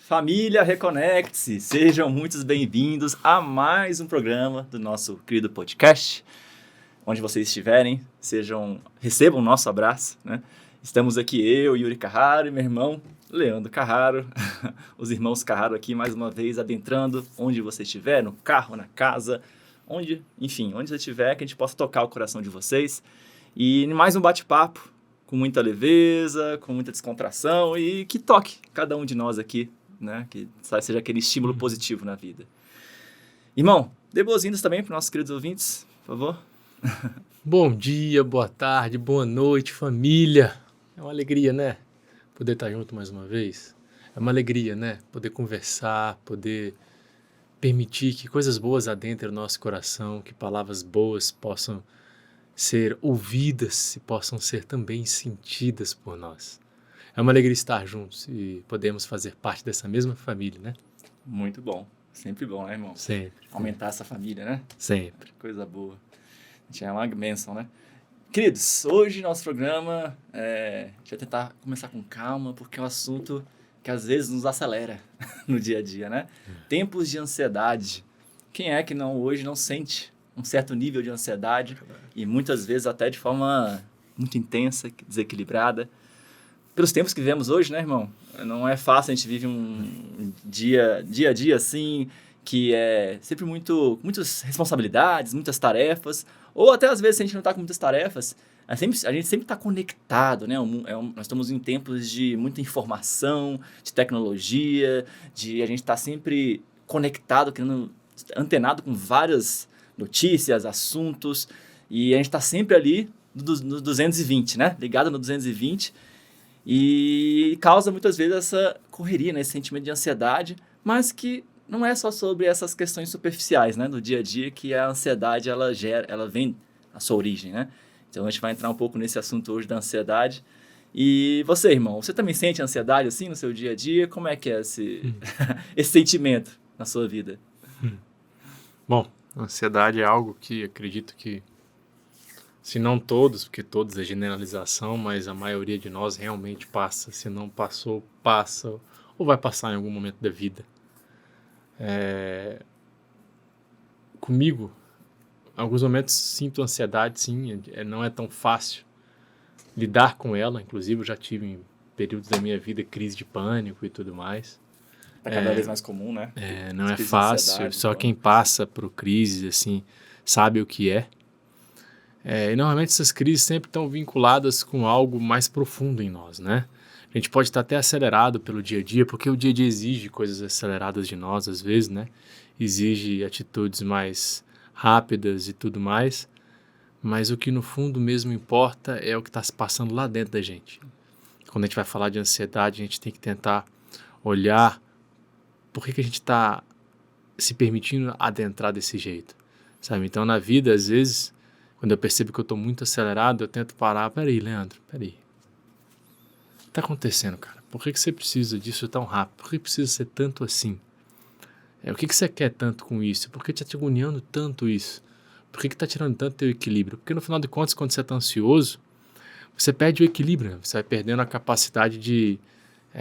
Família, reconecte-se! Sejam muitos bem-vindos a mais um programa do nosso querido podcast. Onde vocês estiverem, recebam o nosso abraço, né? Estamos aqui eu, Yuri Carraro, e meu irmão, Leandro Carraro. Os irmãos Carraro aqui, mais uma vez, adentrando onde você estiver, no carro, na casa, onde você estiver, que a gente possa tocar o coração de vocês. E mais um bate-papo, com muita leveza, com muita descontração e que toque cada um de nós aqui, né? Que seja aquele estímulo positivo na vida. Irmão, dê boas-vindas também para os nossos queridos ouvintes, por favor. Bom dia, boa tarde, boa noite, família. É uma alegria, né? Poder estar junto mais uma vez. É uma alegria, né? Poder conversar, poder permitir que coisas boas adentrem o nosso coração, que palavras boas possam ser ouvidas e possam ser também sentidas por nós. É uma alegria estar juntos e podemos fazer parte dessa mesma família, né? Muito bom. Sempre bom, né, irmão? Sempre. Aumentar essa família, né? Sempre. Coisa boa. A gente é uma bênção, né? Queridos, hoje nosso programa, a gente vai tentar começar com calma, porque é um assunto que às vezes nos acelera no dia a dia, né? Tempos de ansiedade. Quem é que hoje não sente um certo nível de ansiedade e muitas vezes até de forma muito intensa, desequilibrada? Pelos tempos que vivemos hoje, né, irmão? Não é fácil, a gente vive um dia a dia assim, que é sempre muitas responsabilidades, muitas tarefas, ou até às vezes a gente não está com muitas tarefas, a gente sempre está conectado, né? Nós estamos em tempos de muita informação, de tecnologia, a gente está sempre conectado, antenado com várias notícias, assuntos, e a gente está sempre ali no 220, né? Ligado no 220, e causa muitas vezes essa correria, né? Esse sentimento de ansiedade, mas que não é só sobre essas questões superficiais, né? Do dia a dia que a ansiedade ela vem a sua origem, né? Então a gente vai entrar um pouco nesse assunto hoje da ansiedade. E você, irmão, você também sente ansiedade assim no seu dia a dia? Como é que é esse sentimento na sua vida? Bom, a ansiedade é algo que acredito que, se não todos, porque todos é generalização, mas a maioria de nós realmente passa. Se não passou, passa ou vai passar em algum momento da vida. Comigo, em alguns momentos sinto ansiedade, sim, não é tão fácil lidar com ela. Inclusive, eu já tive em períodos da minha vida crise de pânico e tudo mais. É cada vez mais comum, né? Não é fácil, só quem passa por crises, assim, sabe o que é. E normalmente essas crises sempre estão vinculadas com algo mais profundo em nós, né? A gente pode estar até acelerado pelo dia a dia, porque o dia a dia exige coisas aceleradas de nós, às vezes, né? Exige atitudes mais rápidas e tudo mais, mas o que no fundo mesmo importa é o que está se passando lá dentro da gente. Quando a gente vai falar de ansiedade, a gente tem que tentar olhar por que a gente está se permitindo adentrar desse jeito, sabe? Então, na vida, às vezes, quando eu percebo que eu estou muito acelerado, eu tento parar. Peraí, Leandro, peraí. O que está acontecendo, cara? Por que você precisa disso tão rápido? Por que precisa ser tanto assim? O que você quer tanto com isso? Por que está te agoniando tanto isso? Por que está tirando tanto teu equilíbrio? Porque no final de contas, quando você está ansioso, você perde o equilíbrio, né? Você vai perdendo a capacidade de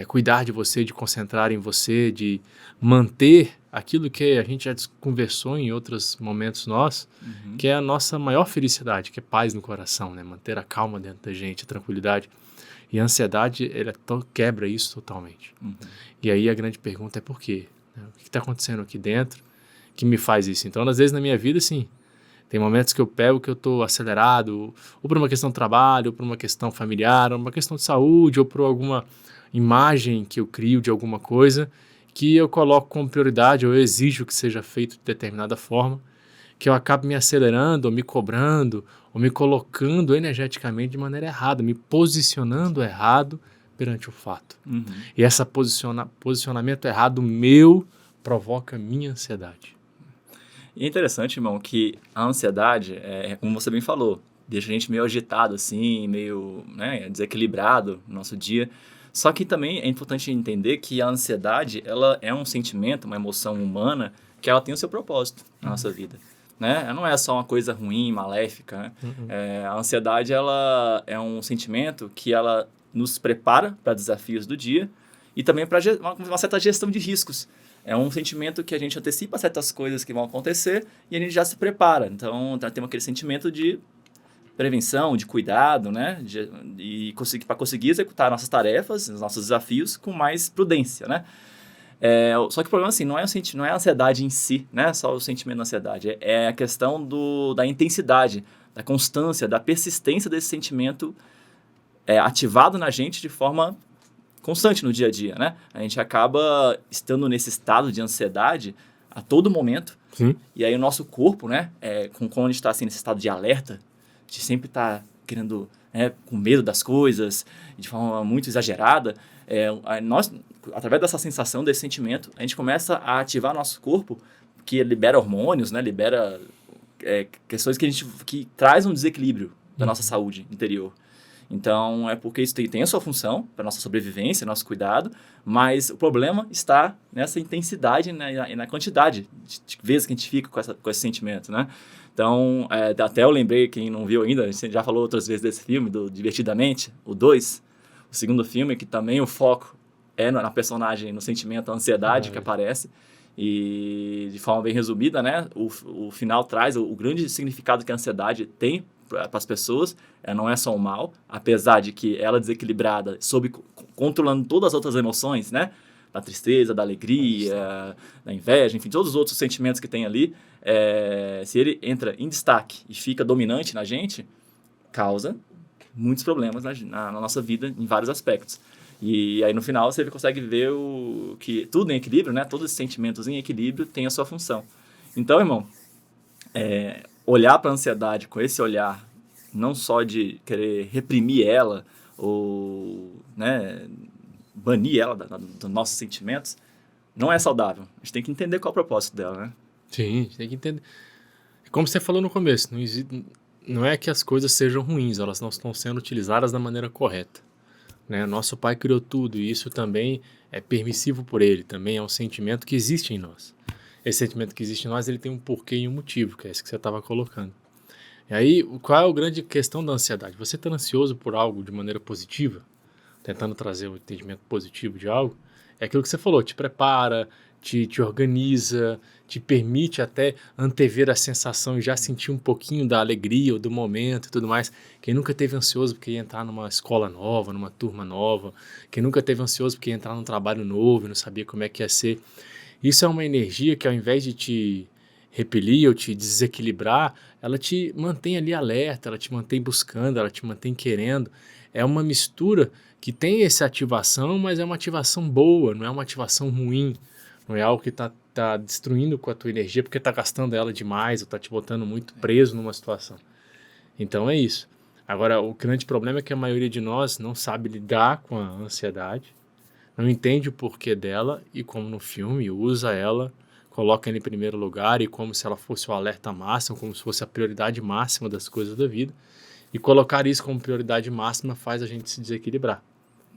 cuidar de você, de concentrar em você, de manter aquilo que a gente já conversou em outros momentos nossos, que é a nossa maior felicidade, que é paz no coração, né? Manter a calma dentro da gente, a tranquilidade. E a ansiedade, ela quebra isso totalmente. E aí a grande pergunta é por quê? O que está acontecendo aqui dentro que me faz isso? Então, às vezes na minha vida, sim, tem momentos que eu pego que eu estou acelerado, ou por uma questão de trabalho, ou por uma questão familiar, ou uma questão de saúde, ou por alguma imagem que eu crio de alguma coisa, que eu coloco como prioridade, ou eu exijo que seja feito de determinada forma, que eu acabo me acelerando, ou me cobrando, ou me colocando energeticamente de maneira errada, me posicionando errado perante o fato. E esse posicionamento errado meu provoca minha ansiedade. E é interessante, irmão, que a ansiedade, como você bem falou, deixa a gente meio agitado, assim, meio desequilibrado no nosso dia. Só que também é importante entender que a ansiedade, ela é um sentimento, uma emoção humana, que ela tem o seu propósito na nossa vida. Né? Ela não é só uma coisa ruim, maléfica. Né? A ansiedade, ela é um sentimento que ela nos prepara para desafios do dia e também para uma certa gestão de riscos. É um sentimento que a gente antecipa certas coisas que vão acontecer e a gente já se prepara. Então, tem aquele sentimento de prevenção, de cuidado, né? Para conseguir executar nossas tarefas, os nossos desafios com mais prudência, né? Só que o problema, assim, não é a ansiedade em si, né? Só o sentimento da ansiedade. É a questão da intensidade, da constância, da persistência desse sentimento ativado na gente de forma constante no dia a dia, né? A gente acaba estando nesse estado de ansiedade a todo momento. Sim. E aí o nosso corpo, né? Quando a gente está assim, nesse estado de alerta, de sempre estar querendo, com medo das coisas, de forma muito exagerada, nós, através dessa sensação, desse sentimento, a gente começa a ativar nosso corpo, que libera hormônios, né? Libera questões que traz um desequilíbrio da nossa saúde interior. Então, é porque isso tem a sua função para nossa sobrevivência, nosso cuidado, mas o problema está nessa intensidade, né, e na quantidade de vezes que a gente fica com esse sentimento, né? Então, até eu lembrei, quem não viu ainda, a gente já falou outras vezes desse filme, do Divertidamente, o 2, o segundo filme, que também o foco é na personagem, no sentimento, a ansiedade que aparece, e de forma bem resumida, né, o final traz o grande significado que a ansiedade tem para as pessoas. Ela não é só um mal, apesar de que ela é desequilibrada, controlando todas as outras emoções, né? Da tristeza, da alegria, da inveja, enfim, todos os outros sentimentos que tem ali, se ele entra em destaque e fica dominante na gente, causa muitos problemas na nossa vida em vários aspectos. E aí no final você consegue ver que tudo em equilíbrio, né? Todos esses sentimentos em equilíbrio têm a sua função. Então, irmão, olhar para a ansiedade com esse olhar, não só de querer reprimir ela ou, né, banir ela dos nossos sentimentos, não é saudável. A gente tem que entender qual é o propósito dela, né? Sim, a gente tem que entender. Como você falou no começo, não é que as coisas sejam ruins, elas não estão sendo utilizadas da maneira correta. Né? Nosso Pai criou tudo e isso também é permissivo por Ele, também é um sentimento que existe em nós. Esse sentimento que existe em nós, ele tem um porquê e um motivo, que é esse que você estava colocando. E aí, qual é a grande questão da ansiedade? Você está ansioso por algo de maneira positiva, tentando trazer um entendimento positivo de algo, é aquilo que você falou, te prepara, te organiza, te permite até antever a sensação e já sentir um pouquinho da alegria ou do momento e tudo mais. Quem nunca teve ansioso porque ia entrar numa escola nova, numa turma nova, quem nunca teve ansioso porque ia entrar num trabalho novo e não sabia como é que ia ser. Isso é uma energia que, ao invés de te repelir ou te desequilibrar, ela te mantém ali alerta, ela te mantém buscando, ela te mantém querendo. É uma mistura que tem essa ativação, mas é uma ativação boa, não é uma ativação ruim. Não é algo que está destruindo com a tua energia porque está gastando ela demais ou está te botando muito preso numa situação. Então é isso. Agora, o grande problema é que a maioria de nós não sabe lidar com a ansiedade, não entende o porquê dela e, como no filme, usa ela, coloca ela em primeiro lugar e como se ela fosse o alerta máximo, como se fosse a prioridade máxima das coisas da vida. E colocar isso como prioridade máxima faz a gente se desequilibrar,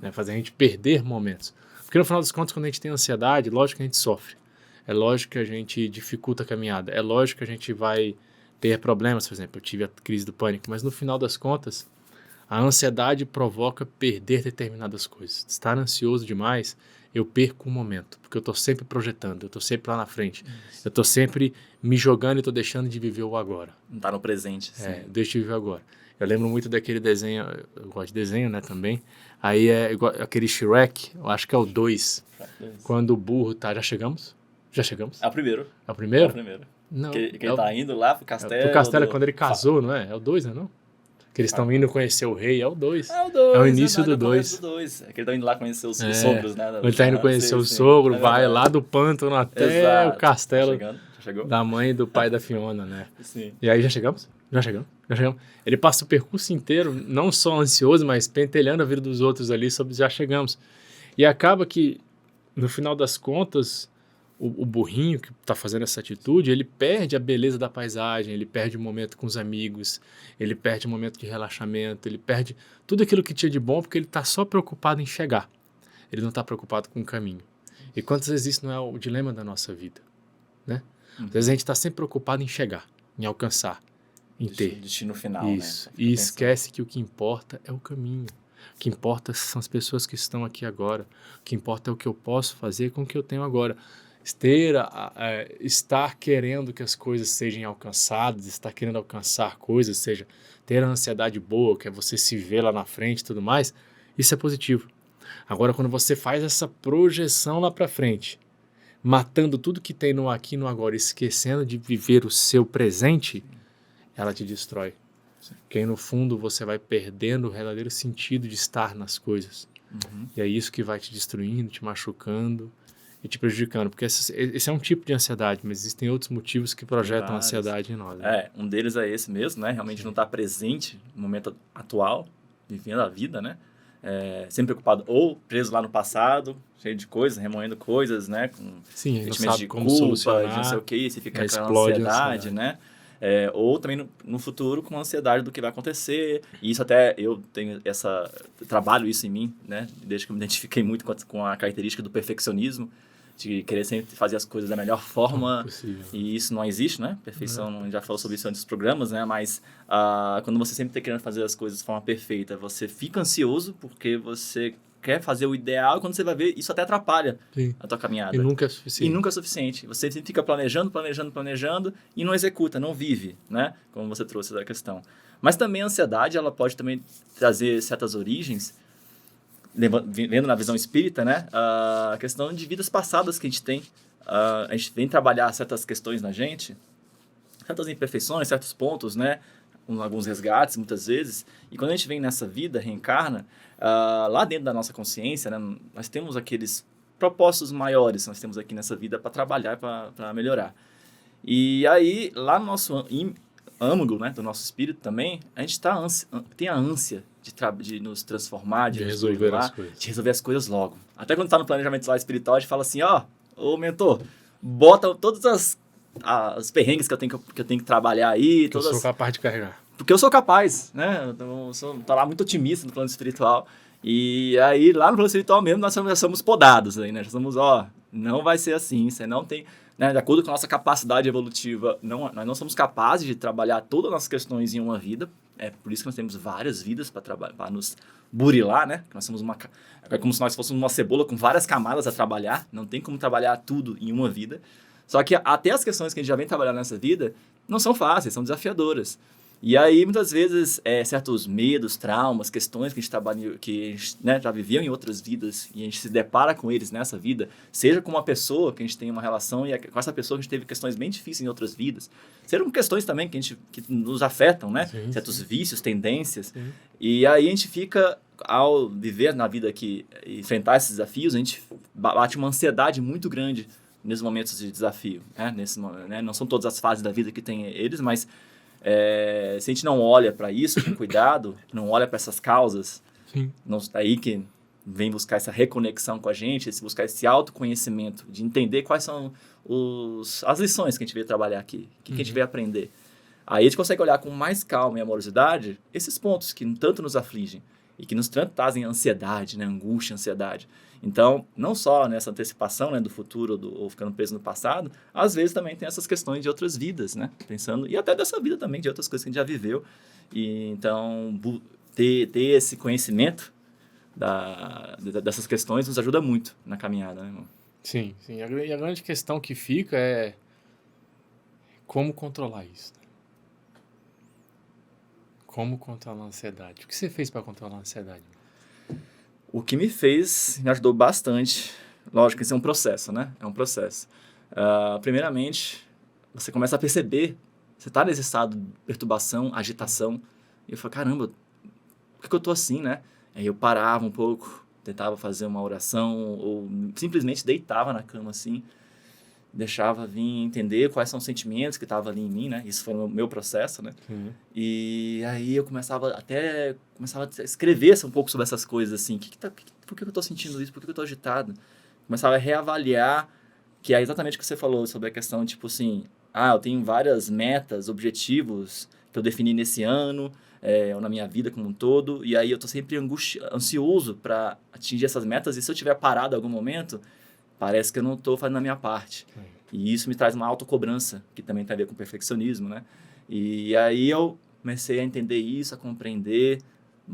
né? Faz a gente perder momentos. Porque no final das contas, quando a gente tem ansiedade, lógico que a gente sofre. É lógico que a gente dificulta a caminhada. É lógico que a gente vai ter problemas, por exemplo, eu tive a crise do pânico, mas no final das contas, a ansiedade provoca perder determinadas coisas. Estar ansioso demais, eu perco um momento, porque eu estou sempre projetando, eu estou sempre lá na frente. Isso. Eu estou sempre me jogando e estou deixando de viver o agora. Não está no presente. Deixa de viver o agora. Eu lembro muito daquele desenho, eu gosto de desenho, né, também. Aí é igual, aquele Shrek, eu acho que é o 2, quando o burro tá... Já chegamos? Já chegamos? É o primeiro. É o primeiro? É o primeiro. Não. Que ele tá indo lá pro castelo. Pro castelo é quando ele casou, não é? É o 2, não é não? Que eles estão indo conhecer o rei, é o 2. É o 2. É o início do 2. É que eles estão indo lá conhecer os sogros, né? Ele tá indo conhecer o sogro, vai lá do pântano até o castelo da mãe e do pai da Fiona, né? Sim. E aí já chegamos? Já chegamos. Ele passa o percurso inteiro, não só ansioso, mas pentelhando a vida dos outros ali sobre já chegamos. E acaba que, no final das contas, o burrinho que está fazendo essa atitude, ele perde a beleza da paisagem, ele perde o momento com os amigos, ele perde o momento de relaxamento, ele perde tudo aquilo que tinha de bom porque ele está só preocupado em chegar. Ele não está preocupado com o caminho. E quantas vezes isso não é o dilema da nossa vida, né? Às vezes a gente está sempre preocupado em chegar, em alcançar, em ter. Destino final, isso. Né? E esquece que o que importa é o caminho. O que importa são as pessoas que estão aqui agora. O que importa é o que eu posso fazer com o que eu tenho agora. Estar querendo que as coisas sejam alcançadas, estar querendo alcançar coisas, seja, ter a ansiedade boa, que é você se ver lá na frente e tudo mais, isso é positivo. Agora, quando você faz essa projeção lá para frente, matando tudo que tem no aqui e no agora, esquecendo de viver o seu presente, ela te destrói. Porque aí, no fundo, você vai perdendo o verdadeiro sentido de estar nas coisas. E é isso que vai te destruindo, te machucando e te prejudicando. Porque esse é um tipo de ansiedade, mas existem outros motivos que projetam a ansiedade em nós. Né? Um deles é esse mesmo, né? Realmente não estar presente no momento atual, vivendo a vida, né? Sempre preocupado ou preso lá no passado, cheio de coisas, remoendo coisas, né? Com sentimentos de culpa, de não sei o que, você fica com ansiedade, né? Ou também no futuro com ansiedade do que vai acontecer. E isso até eu tenho trabalho isso em mim, né? Desde que eu me identifiquei muito com a característica do perfeccionismo, de querer sempre fazer as coisas da melhor forma. E isso não existe, né? Perfeição, a gente já falou sobre isso antes dos programas, né? Mas quando você sempre está querendo fazer as coisas de forma perfeita, você fica ansioso porque você quer fazer o ideal e quando você vai ver, isso até atrapalha a tua caminhada. E nunca é suficiente. Você sempre fica planejando e não executa, não vive, né? Como você trouxe da questão. Mas também a ansiedade, ela pode também trazer certas origens, vendo na visão espírita, né? A questão de vidas passadas que a gente tem. A gente vem trabalhar certas questões na gente, certas imperfeições, certos pontos, né? Alguns resgates, muitas vezes. E quando a gente vem nessa vida, reencarna, lá dentro da nossa consciência, né? Nós temos aqueles propósitos maiores, nós temos aqui nessa vida para trabalhar, para melhorar. E aí, lá no nosso âmago, né? Do nosso espírito também, a gente tem a ânsia de nos transformar, de resolver as coisas logo. Até quando está no planejamento lá espiritual, a gente fala assim, ô mentor, bota todas as perrengues que eu tenho que trabalhar aí. Eu sou capaz de carregar. Porque eu sou capaz, né? Tô lá muito otimista no plano espiritual. E aí, lá no plano espiritual mesmo, nós já somos podados aí, né? Já somos, não vai ser assim, você não tem... Né? De acordo com a nossa capacidade evolutiva, nós não somos capazes de trabalhar todas as nossas questões em uma vida. É por isso que nós temos várias vidas para nos burilar, né? Nós somos é como se nós fôssemos uma cebola com várias camadas a trabalhar. Não tem como trabalhar tudo em uma vida. Só que até as questões que a gente já vem trabalhando nessa vida não são fáceis, são desafiadoras. E aí, muitas vezes, certos medos, traumas, questões que a gente trabalha, que a gente, né, já viveu em outras vidas e a gente se depara com eles nessa vida, seja com uma pessoa que a gente tem uma relação e com essa pessoa que a gente teve questões bem difíceis em outras vidas, seja com questões também que nos afetam, né? Sim, certos vícios, tendências. Sim. E aí a gente fica, ao viver na vida aqui, enfrentar esses desafios, a gente bate uma ansiedade muito grande nesses momentos de desafio. Né? Não são todas as fases da vida que tem eles, mas... se a gente não olha para isso com cuidado, não olha para essas causas, aí que vem buscar essa reconexão com a gente, buscar esse autoconhecimento, de entender quais são as lições que a gente veio trabalhar aqui, o que a gente veio aprender. Aí a gente consegue olhar com mais calma e amorosidade esses pontos que tanto nos afligem e que nos trazem ansiedade, né? Angústia, ansiedade. Então, não só nessa antecipação, né, do futuro ou ficando preso no passado, às vezes também tem essas questões de outras vidas, né? Pensando, e até dessa vida também, de outras coisas que a gente já viveu. E, então, ter esse conhecimento dessas questões nos ajuda muito na caminhada, né, irmão? Sim. E a grande questão que fica é como controlar isso. Como controlar a ansiedade? O que você fez para controlar a ansiedade? O que me ajudou bastante, lógico que isso é um processo, né? É um processo. Primeiramente, você começa a perceber, você está nesse estado de perturbação, agitação, e eu falo, caramba, por que eu tô assim, né? Aí eu parava um pouco, tentava fazer uma oração, ou simplesmente deitava na cama assim, deixava vir entender quais são os sentimentos que estavam ali em mim, né? Isso foi o meu processo, né? E aí eu começava a escrever um pouco sobre essas coisas, assim. Por que eu tô sentindo isso? Por que eu tô agitado? Começava a reavaliar, que é exatamente o que você falou sobre a questão, tipo assim, eu tenho várias metas, objetivos que eu defini nesse ano, ou na minha vida como um todo, e aí eu tô sempre ansioso para atingir essas metas, e se eu tiver parado em algum momento, parece que eu não estou fazendo a minha parte. E isso me traz uma autocobrança, que também tem a ver com perfeccionismo, né? E aí eu comecei a entender isso, a compreender,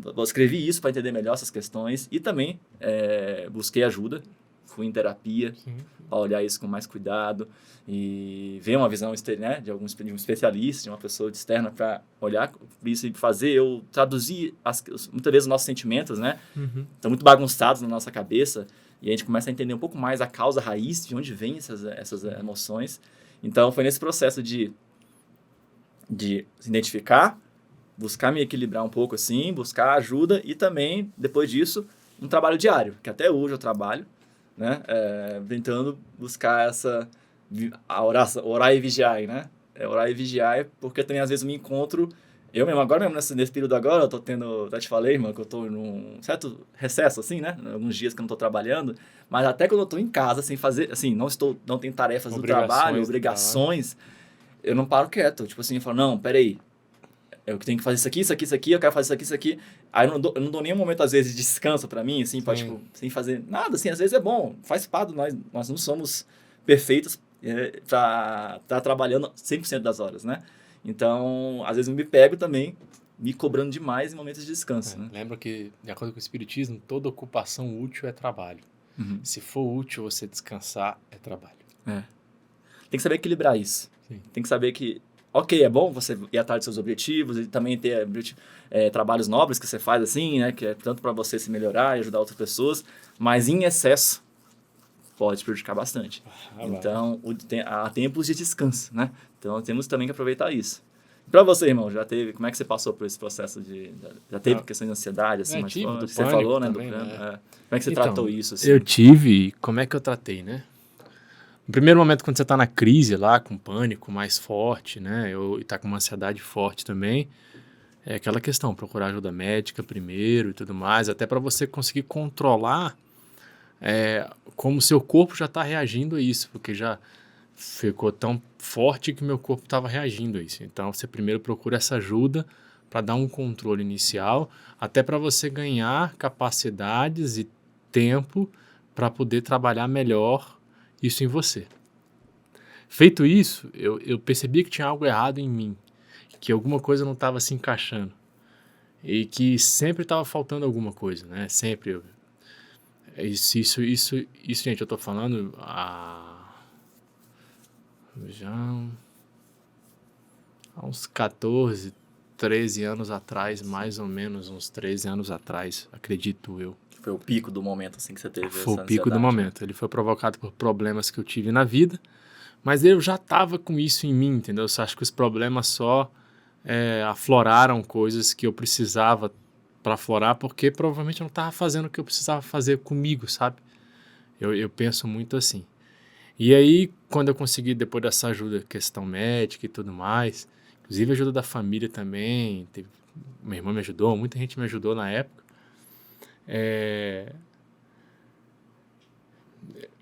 Eu escrevi isso para entender melhor essas questões e também busquei ajuda, fui em terapia para olhar isso com mais cuidado e ver uma visão, né, de um especialista, de uma pessoa externa para olhar isso e fazer eu traduzir muitas vezes os nossos sentimentos, né, estão muito bagunçados na nossa cabeça e a gente começa a entender um pouco mais a causa raiz de onde vêm essas emoções. Então foi nesse processo de se identificar, buscar me equilibrar um pouco assim, buscar ajuda e também, depois disso, um trabalho diário, que até hoje eu trabalho, né? Tentando buscar orar e vigiar, né? Orar e vigiar, porque também às vezes eu me encontro, eu mesmo, agora mesmo nesse período agora, eu tô tendo, já te falei, irmão, que eu tô num certo recesso, assim, né? Alguns dias que eu não tô trabalhando, mas até quando eu tô em casa, sem fazer, assim, não tenho tarefas do trabalho, obrigações, eu não paro quieto, tipo assim, eu falo, não, peraí, eu tenho que fazer isso aqui, isso aqui, isso aqui, eu quero fazer isso aqui. Aí eu não dou nenhum momento, às vezes, de descanso pra mim, assim, pra, tipo, sem fazer nada, assim, às vezes é bom, faz parte, nós não somos perfeitos pra estar trabalhando 100% das horas, né? Então, às vezes eu me pego também, me cobrando demais em momentos de descanso, né? Lembra que, de acordo com o Espiritismo, toda ocupação útil é trabalho. Se for útil você descansar, é trabalho. Tem que saber equilibrar isso. Tem que saber que ok, é bom você ir atrás dos seus objetivos e também ter trabalhos nobres que você faz assim, né? Que é tanto para você se melhorar e ajudar outras pessoas, mas em excesso pode prejudicar bastante. Então, há tempos de descanso, né? Então, temos também que aproveitar isso. Para você, irmão, como é que você passou por esse processo já teve questões de ansiedade, assim, mais forte? Você falou, né, também, Como é que você tratou isso, assim? Eu tive, como é que eu tratei, né? No primeiro momento, quando você está na crise lá, com pânico mais forte, né? E está com uma ansiedade forte também, é aquela questão, procurar ajuda médica primeiro e tudo mais, até para você conseguir controlar como o seu corpo já está reagindo a isso, porque já ficou tão forte que meu corpo estava reagindo a isso. Então, você primeiro procura essa ajuda para dar um controle inicial, até para você ganhar capacidades e tempo para poder trabalhar melhor isso em você. Feito isso, eu percebi que tinha algo errado em mim, que alguma coisa não estava se encaixando e que sempre estava faltando alguma coisa, né? Sempre. Isso, gente, eu estou falando já há uns 14, 13 anos atrás, mais ou menos uns 13 anos atrás, acredito eu. Foi o pico do momento assim que você teve essa ansiedade? Foi o pico do né? momento. Ele foi provocado por problemas que eu tive na vida, mas eu já estava com isso em mim, entendeu? Eu acho que os problemas só afloraram coisas que eu precisava para aflorar, porque provavelmente eu não estava fazendo o que eu precisava fazer comigo, sabe? Eu penso muito assim. E aí, quando eu consegui, depois dessa ajuda, questão médica e tudo mais, inclusive a ajuda da família também, minha irmã me ajudou, muita gente me ajudou na época,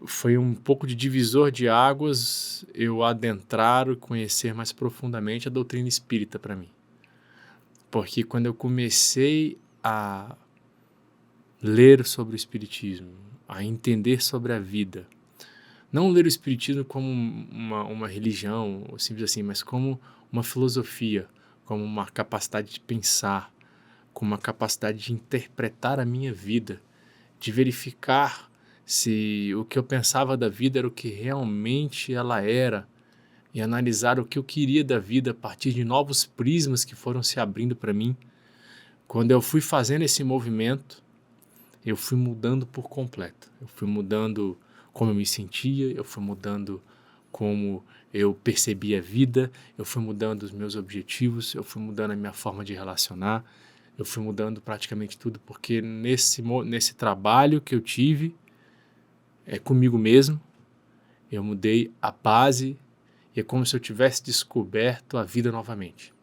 foi um pouco de divisor de águas eu adentrar e conhecer mais profundamente a doutrina espírita para mim. Porque quando eu comecei a ler sobre o espiritismo, a entender sobre a vida, não ler o espiritismo como uma religião, ou simples assim, mas como uma filosofia, como uma capacidade de pensar, como uma capacidade de interpretar a minha vida, de verificar se o que eu pensava da vida era o que realmente ela era e analisar o que eu queria da vida a partir de novos prismas que foram se abrindo para mim. Quando eu fui fazendo esse movimento, eu fui mudando por completo. Eu fui mudando como eu me sentia, eu fui mudando como eu percebia a vida, eu fui mudando os meus objetivos, eu fui mudando a minha forma de relacionar, eu fui mudando praticamente tudo, porque nesse trabalho que eu tive comigo mesmo, eu mudei a base e é como se eu tivesse descoberto a vida novamente.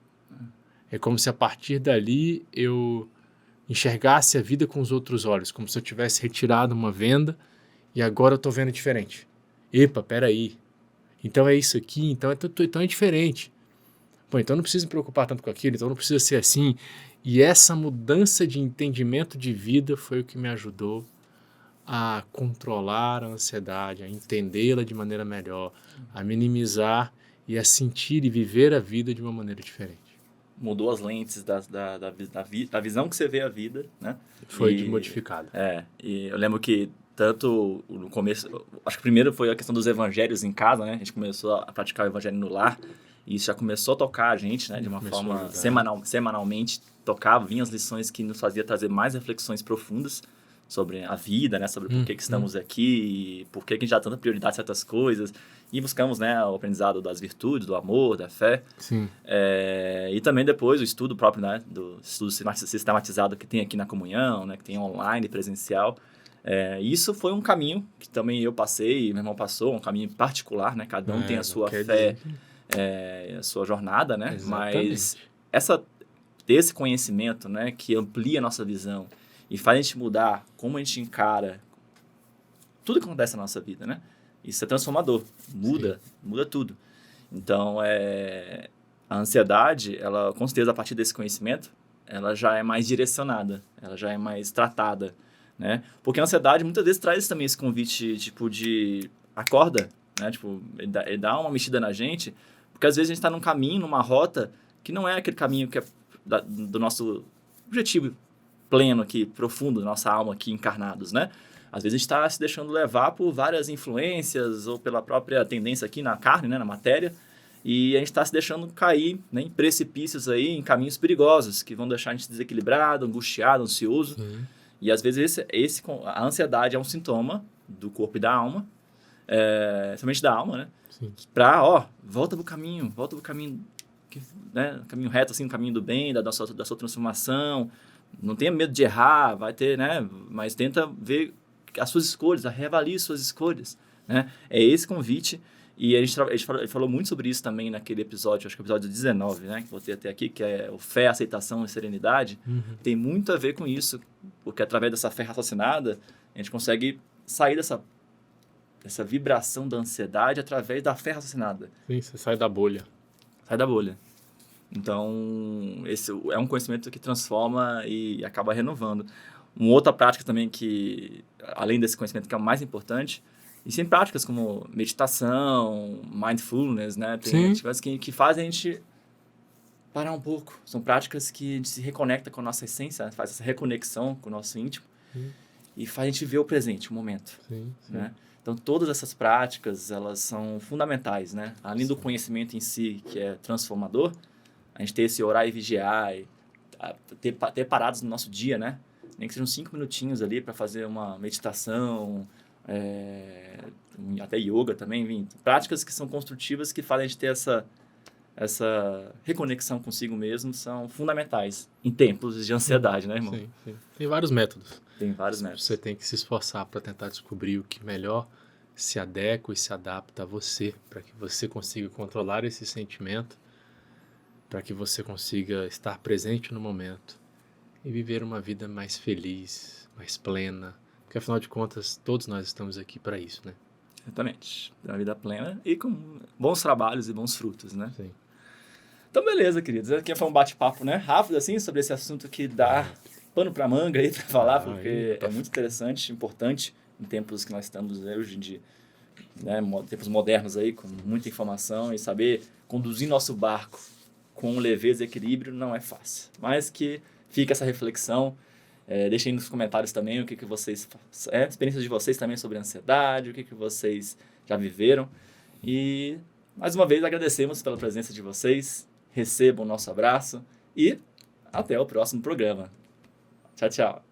É como se a partir dali eu enxergasse a vida com os outros olhos, como se eu tivesse retirado uma venda e agora eu estou vendo diferente. Epa, peraí. Então é isso aqui, então é diferente. Pô, então não preciso me preocupar tanto com aquilo, então não precisa ser assim. E essa mudança de entendimento de vida foi o que me ajudou a controlar a ansiedade, a entendê-la de maneira melhor, a minimizar e a sentir e viver a vida de uma maneira diferente. mudou as lentes da visão que você vê a vida, né? Foi modificada. E eu lembro que tanto no começo, acho que primeiro foi a questão dos evangelhos em casa, né? A gente começou a praticar o evangelho no lar, e isso já começou a tocar a gente, né? De uma forma semanalmente, vinham as lições que nos fazia trazer mais reflexões profundas sobre a vida, né? Sobre por que estamos aqui, por que a gente dá tanta prioridade a certas coisas, e buscamos, né, o aprendizado das virtudes, do amor, da fé. Sim. E também depois o estudo próprio, né, do estudo sistematizado que tem aqui na comunhão, né, que tem online, presencial. Isso foi um caminho que também eu passei e meu irmão passou, um caminho particular, né? Cada um tem a sua fé, a sua jornada, né? Exatamente. Mas ter esse conhecimento, né, que amplia a nossa visão e faz a gente mudar como a gente encara tudo que acontece na nossa vida, né? Isso é transformador, muda tudo. Então, a ansiedade, ela, com certeza, a partir desse conhecimento, ela já é mais direcionada, ela já é mais tratada, né? Porque a ansiedade, muitas vezes, traz também esse convite, tipo, de acorda, né? Tipo, ele dá uma mexida na gente, porque às vezes a gente está num caminho, numa rota, que não é aquele caminho que é do nosso objetivo pleno aqui, profundo, da nossa alma aqui, encarnados, né? Às vezes a gente está se deixando levar por várias influências ou pela própria tendência aqui na carne, né, na matéria, e a gente está se deixando cair, né, em precipícios aí, em caminhos perigosos, que vão deixar a gente desequilibrado, angustiado, ansioso. E às vezes a ansiedade é um sintoma do corpo e da alma, somente da alma, né? Para, volta pro caminho, né, caminho reto, assim, o caminho do bem, da sua transformação. Não tenha medo de errar, vai ter, né? Mas tenta ver as suas escolhas, reavalie suas escolhas, né? É esse convite, e a gente falou muito sobre isso também naquele episódio, acho que é o episódio 19, né? Que vou ter até aqui, que é o fé, aceitação e serenidade. Tem muito a ver com isso, porque através dessa fé raciocinada, a gente consegue sair dessa vibração da ansiedade através da fé raciocinada. Sim, você sai da bolha. Sai da bolha. Então, esse é um conhecimento que transforma e acaba renovando. Uma outra prática também que, além desse conhecimento que é o mais importante, e tem práticas como meditação, mindfulness, né? Tem atividades que fazem a gente parar um pouco. São práticas que a gente se reconecta com a nossa essência, faz essa reconexão com o nosso íntimo e faz a gente ver o presente, o momento. Né? Então, todas essas práticas, elas são fundamentais, né? Além do conhecimento em si, que é transformador, a gente ter esse orar e vigiar, ter parados no nosso dia, né? Nem que sejam 5 minutinhos ali para fazer uma meditação, até yoga também, enfim, práticas que são construtivas, que fazem a gente ter essa reconexão consigo mesmo, são fundamentais em tempos de ansiedade, né, irmão? Sim. Tem vários métodos. Você tem que se esforçar para tentar descobrir o que melhor se adequa e se adapta a você, para que você consiga controlar esse sentimento, para que você consiga estar presente no momento e viver uma vida mais feliz, mais plena, porque afinal de contas todos nós estamos aqui para isso, né? Exatamente, uma vida plena e com bons trabalhos e bons frutos, né? Sim. Então beleza, queridos, aqui foi um bate-papo, né, rápido assim, sobre esse assunto que dá pano para manga aí para falar, porque é muito interessante, importante em tempos que nós estamos hoje em dia, né, tempos modernos aí, com muita informação, e saber conduzir nosso barco com leveza e equilíbrio não é fácil, mas que fica essa reflexão. Deixem nos comentários também o que vocês... experiências de vocês também sobre ansiedade, o que vocês já viveram. E, mais uma vez, agradecemos pela presença de vocês. Recebam o nosso abraço e até o próximo programa. Tchau, tchau.